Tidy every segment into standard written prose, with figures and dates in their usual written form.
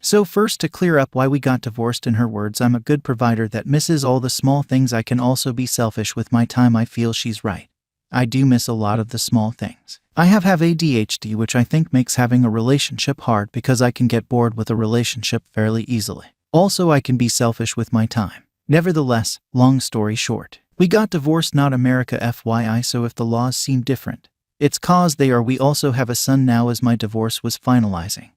So first, to clear up why we got divorced, in her words, I'm a good provider that misses all the small things. I can also be selfish with my time. I feel she's right. I do miss a lot of the small things. I have ADHD, which I think makes having a relationship hard because I can get bored with a relationship fairly easily. Also, I can be selfish with my time. Nevertheless, long story short, we got divorced, not America FYI, so if the laws seem different, it's cause they are. We also have a son now, as my divorce was finalizing.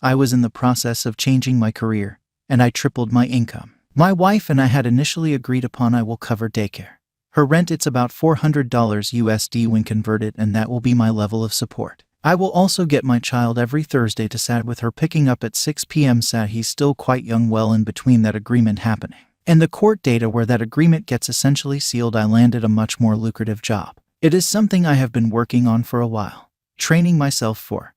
I was in the process of changing my career, and I tripled my income. My wife and I had initially agreed upon I will cover daycare. Her rent, it's about $400 USD when converted, and that will be my level of support. I will also get my child every Thursday to SAT, with her picking up at 6 p.m. SAT. He's still quite young. Well, in between that agreement happening and the court data where that agreement gets essentially sealed, I landed a much more lucrative job. It is something I have been working on for a while, training myself for,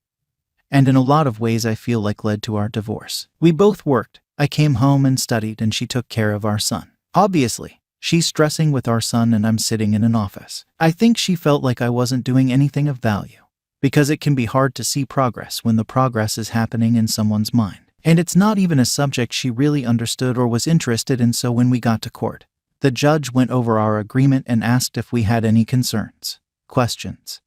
and in a lot of ways I feel like led to our divorce. We both worked. I came home and studied, and she took care of our son. Obviously, she's stressing with our son, and I'm sitting in an office. I think she felt like I wasn't doing anything of value, because it can be hard to see progress when the progress is happening in someone's mind. And it's not even a subject she really understood or was interested in. So when we got to court, the judge went over our agreement and asked if we had any concerns, questions,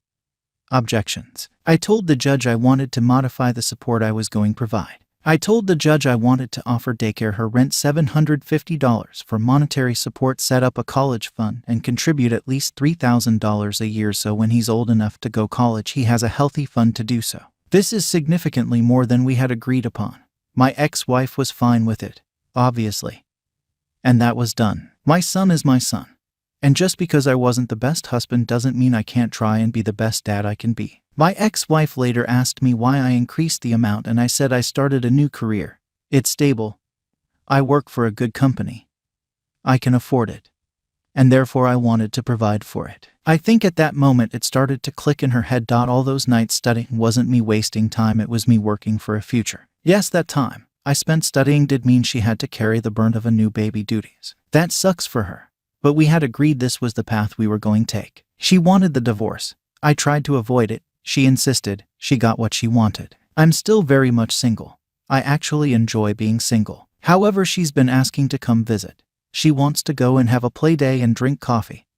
objections. I told the judge I wanted to modify the support I was going to provide. I told the judge I wanted to offer daycare her rent $750 for monetary support, set up a college fund, and contribute at least $3,000 a year so when he's old enough to go college he has a healthy fund to do so. This is significantly more than we had agreed upon. My ex-wife was fine with it, obviously. And that was done. My son is my son. And just because I wasn't the best husband doesn't mean I can't try and be the best dad I can be. My ex-wife later asked me why I increased the amount, and I said I started a new career. It's stable. I work for a good company. I can afford it. And therefore I wanted to provide for it. I think at that moment it started to click in her head. All those nights studying wasn't me wasting time, it was me working for a future. Yes, that time I spent studying did mean she had to carry the burden of a new baby duties. That sucks for her. But we had agreed this was the path we were going to take. She wanted the divorce. I tried to avoid it. She insisted. She got what she wanted. I'm still very much single. I actually enjoy being single. However, she's been asking to come visit. She wants to go and have a play day and drink coffee.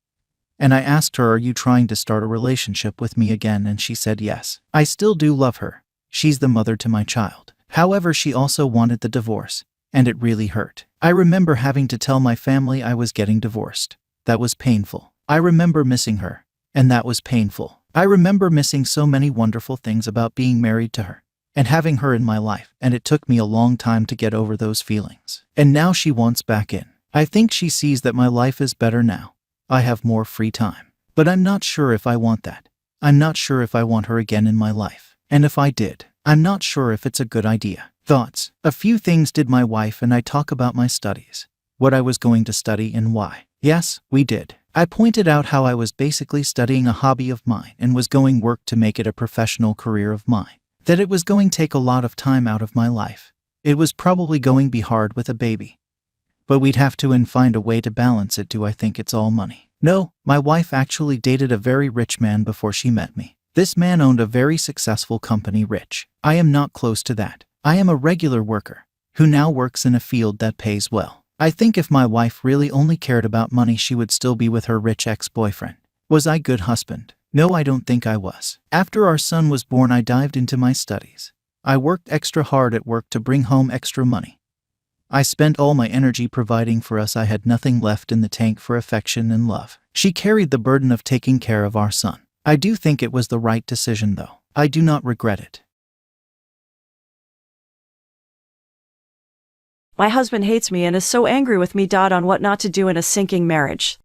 And I asked her, are you trying to start a relationship with me again? And she said yes. I still do love her. She's the mother to my child. However, she also wanted the divorce, and it really hurt. I remember having to tell my family I was getting divorced. That was painful. I remember missing her, and that was painful. I remember missing so many wonderful things about being married to her and having her in my life, and it took me a long time to get over those feelings. And now she wants back in. I think she sees that my life is better now. I have more free time. But I'm not sure if I want that. I'm not sure if I want her again in my life. And if I did, I'm not sure if it's a good idea. Thoughts. A few things. Did my wife and I talk about my studies? What I was going to study and why? Yes, we did. I pointed out how I was basically studying a hobby of mine and was going work to make it a professional career of mine. That it was going to take a lot of time out of my life. It was probably going to be hard with a baby. But we'd have to and find a way to balance it. Do I think it's all money? No, my wife actually dated a very rich man before she met me. This man owned a very successful company. Rich. I am not close to that. I am a regular worker who now works in a field that pays well. I think if my wife really only cared about money, she would still be with her rich ex-boyfriend. Was I a good husband? No, I don't think I was. After our son was born, I dived into my studies. I worked extra hard at work to bring home extra money. I spent all my energy providing for us. I had nothing left in the tank for affection and love. She carried the burden of taking care of our son. I do think it was the right decision, though. I do not regret it. My husband hates me and is so angry with me. On what not to do in a sinking marriage.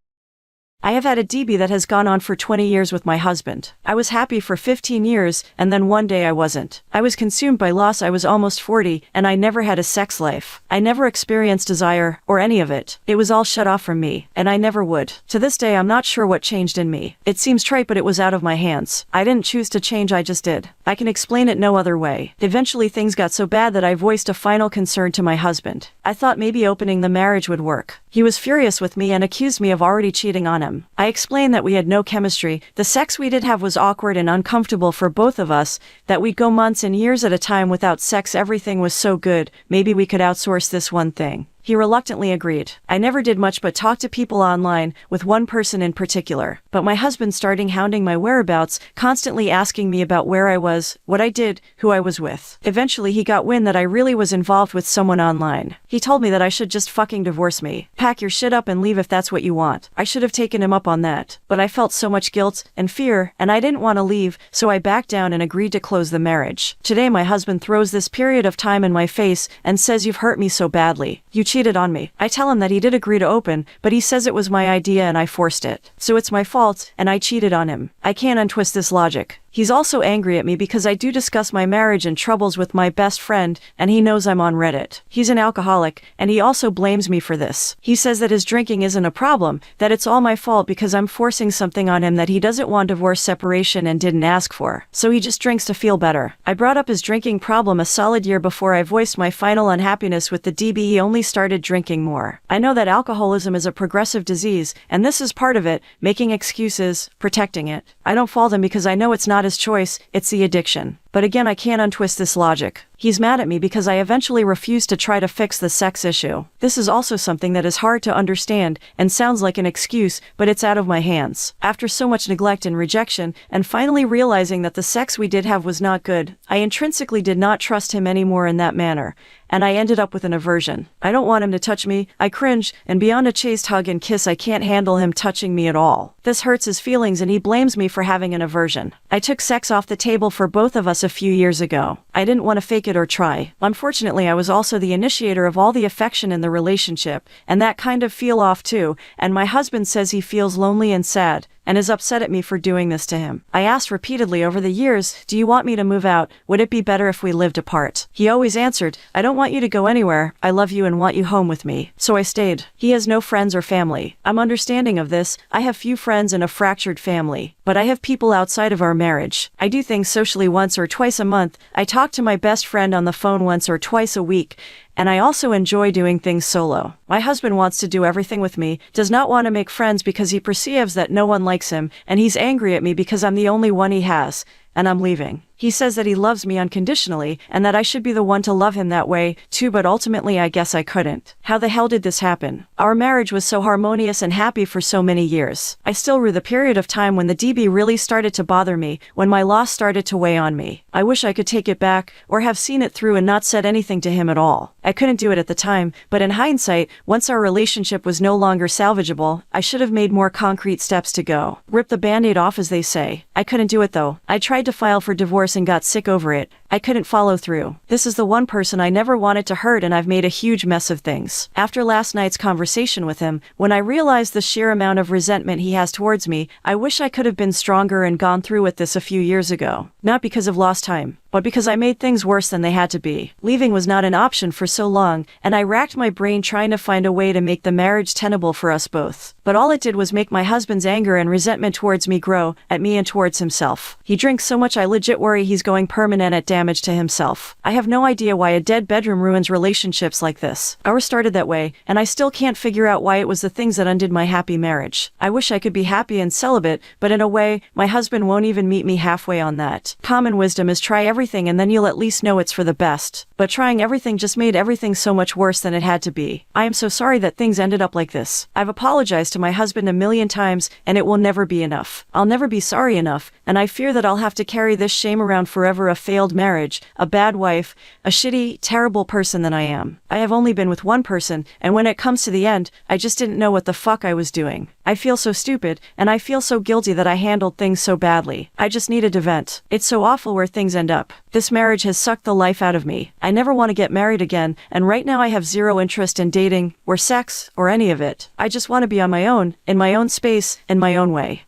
I have had a DB that has gone on for 20 years with my husband. I was happy for 15 years, and then one day I wasn't. I was consumed by loss. I was almost 40, and I never had a sex life. I never experienced desire, or any of it. It was all shut off from me, and I never would. To this day, I'm not sure what changed in me. It seems trite, but it was out of my hands. I didn't choose to change, I just did. I can explain it no other way. Eventually things got so bad that I voiced a final concern to my husband. I thought maybe opening the marriage would work. He was furious with me and accused me of already cheating on him. am. I explained that we had no chemistry, the sex we did have was awkward and uncomfortable for both of us, that we'd go months and years at a time without sex, everything was so good, maybe we could outsource this one thing. He reluctantly agreed. I never did much but talk to people online, with one person in particular. But my husband started hounding my whereabouts, constantly asking me about where I was, what I did, who I was with. Eventually he got wind that I really was involved with someone online. He told me that I should just fucking divorce me. Pack your shit up and leave if that's what you want. I should have taken him up on that. But I felt so much guilt and fear, and I didn't want to leave, so I backed down and agreed to close the marriage. Today my husband throws this period of time in my face and says, "You've hurt me so badly. You cheated on me." I tell him that he did agree to open, but he says it was my idea and I forced it. So it's my fault, and I cheated on him. I can't untwist this logic. He's also angry at me because I do discuss my marriage and troubles with my best friend, and he knows I'm on Reddit. He's an alcoholic, and he also blames me for this. He says that his drinking isn't a problem, that it's all my fault because I'm forcing something on him that he doesn't want, divorce, separation, and didn't ask for. So he just drinks to feel better. I brought up his drinking problem a solid year before I voiced my final unhappiness with the DB. He only started drinking more. I know that alcoholism is a progressive disease, and this is part of it, making excuses, protecting it. I don't fault him because I know it's not his choice, it's the addiction. But again, I can't untwist this logic. He's mad at me because I eventually refused to try to fix the sex issue. This is also something that is hard to understand and sounds like an excuse, but it's out of my hands. After so much neglect and rejection, and finally realizing that the sex we did have was not good, I intrinsically did not trust him anymore in that manner, and I ended up with an aversion. I don't want him to touch me, I cringe, and beyond a chaste hug and kiss, I can't handle him touching me at all. This hurts his feelings and he blames me for having an aversion. I took sex off the table for both of us a few years ago. I didn't want to fake it or try. Unfortunately, I was also the initiator of all the affection in the relationship, and that kind of feel off too, and my husband says he feels lonely and sad, and is upset at me for doing this to him. I asked repeatedly over the years, "Do you want me to move out? Would it be better if we lived apart?" He always answered, "I don't want you to go anywhere, I love you and want you home with me." So I stayed. He has no friends or family. I'm understanding of this. I have few friends and a fractured family, but I have people outside of our marriage. I do things socially once or twice a month. I talk to my best friend on the phone once or twice a week, and I also enjoy doing things solo. My husband wants to do everything with me, does not want to make friends because he perceives that no one likes him, and he's angry at me because I'm the only one he has, and I'm leaving. He says that he loves me unconditionally, and that I should be the one to love him that way, too, but ultimately I guess I couldn't. How the hell did this happen? Our marriage was so harmonious and happy for so many years. I still rue the period of time when the DB really started to bother me, when my loss started to weigh on me. I wish I could take it back, or have seen it through and not said anything to him at all. I couldn't do it at the time, but in hindsight, once our relationship was no longer salvageable, I should have made more concrete steps to go. Rip the band-aid off, as they say. I couldn't do it though. I tried to file for divorce and got sick over it. I couldn't follow through. This is the one person I never wanted to hurt, and I've made a huge mess of things. After last night's conversation with him, when I realized the sheer amount of resentment he has towards me, I wish I could have been stronger and gone through with this a few years ago. Not because of lost time, but because I made things worse than they had to be. Leaving was not an option for so long, and I racked my brain trying to find a way to make the marriage tenable for us both. But all it did was make my husband's anger and resentment towards me grow, at me and towards himself. He drinks so much I legit worry he's going permanent at damage to himself. I have no idea why a dead bedroom ruins relationships like this. Ours started that way, and I still can't figure out why it was the things that undid my happy marriage. I wish I could be happy and celibate, but in a way, my husband won't even meet me halfway on that. Common wisdom is try everything and then you'll at least know it's for the best. But trying everything just made everything so much worse than it had to be. I am so sorry that things ended up like this. I've apologized to my husband a million times, and it will never be enough. I'll never be sorry enough, and I fear that I'll have to carry this shame around forever. A failed marriage, a bad wife, a shitty, terrible person that I am. I have only been with one person, and when it comes to the end, I just didn't know what the fuck I was doing. I feel so stupid, and I feel so guilty that I handled things so badly. I just needed to vent. It's so awful where things end up. This marriage has sucked the life out of me. I never want to get married again, and right now I have zero interest in dating, or sex, or any of it. I just want to be on my own, in my own space, in my own way.